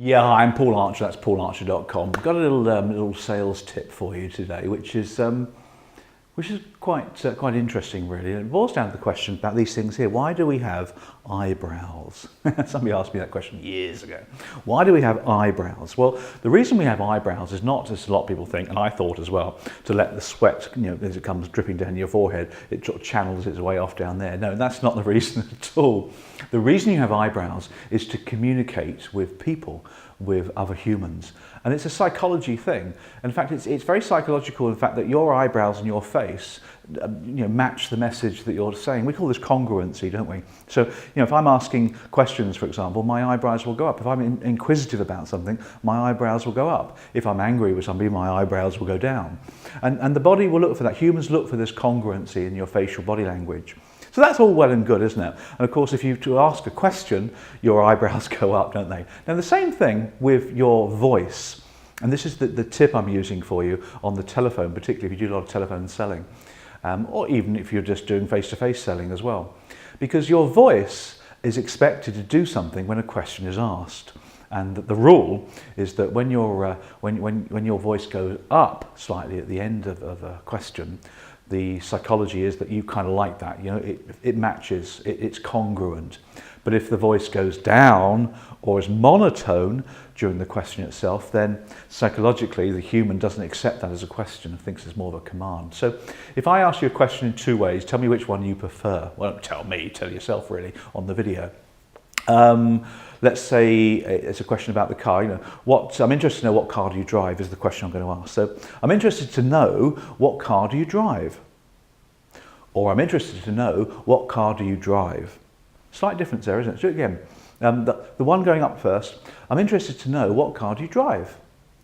Yeah, hi, I'm Paul Archer, that's paularcher.com. Got a little sales tip for you today, which is quite interesting really. And it boils down to the question about these things here. Why do we have eyebrows? Somebody asked me that question years ago. Why do we have eyebrows? Well, the reason we have eyebrows is not, as a lot of people think, and I thought as well, to let the sweat, as it comes dripping down your forehead, it sort of channels its way off down there. No, that's not the reason at all. The reason you have eyebrows is to communicate with people, with other humans. And it's a psychology thing. In fact, it's very psychological in fact that your eyebrows and your face match the message that you're saying. We call this congruency, don't we? So, if I'm asking questions, for example, my eyebrows will go up. If I'm inquisitive about something, my eyebrows will go up. If I'm angry with somebody, my eyebrows will go down. And the body will look for that. Humans look for this congruency in your facial body language. So that's all well and good, isn't it? And of course, if you to ask a question, your eyebrows go up, don't they? Now, the same thing with your voice. And this is the tip I'm using for you on the telephone, particularly if you do a lot of telephone selling, or even if you're just doing face-to-face selling as well. Because your voice is expected to do something when a question is asked. And the rule is that when your voice goes up slightly at the end of a question, the psychology is that you kind of like that, it matches, it's congruent. But if the voice goes down or is monotone during the question itself, then psychologically the human doesn't accept that as a question and thinks it's more of a command. So if I ask you a question in two ways, tell me which one you prefer. Well, don't tell me, tell yourself really on the video. Let's say it's a question about the car. I'm interested to know what car do you drive is the question I'm going to ask. So I'm interested to know what car do you drive? Or I'm interested to know what car do you drive? Slight difference there, isn't it? Do it again. The one going up first, I'm interested to know what car do you drive?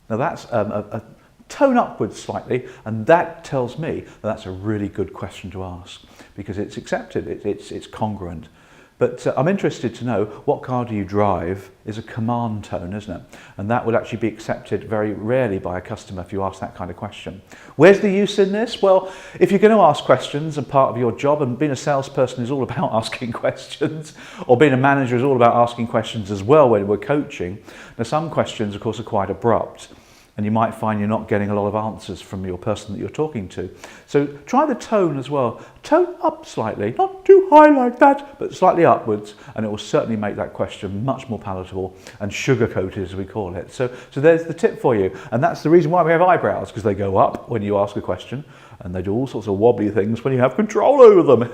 Now that's a tone upwards slightly, and that tells me that that's a really good question to ask because it's accepted, it's congruent. But I'm interested to know what car do you drive is a command tone, isn't it? And that would actually be accepted very rarely by a customer if you ask that kind of question. Where's the use in this? Well, if you're going to ask questions and part of your job, and being a salesperson is all about asking questions, or being a manager is all about asking questions as well when we're coaching. Now some questions of course are quite abrupt, and you might find you're not getting a lot of answers from your person that you're talking to. So try the tone as well. Tone up slightly, not too high like that, but slightly upwards, and it will certainly make that question much more palatable and sugar-coated, as we call it. So there's the tip for you. And that's the reason why we have eyebrows, because they go up when you ask a question, and they do all sorts of wobbly things when you have control over them.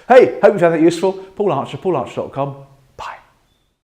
Hey, hope you found that useful. Paul Archer, paularcher.com.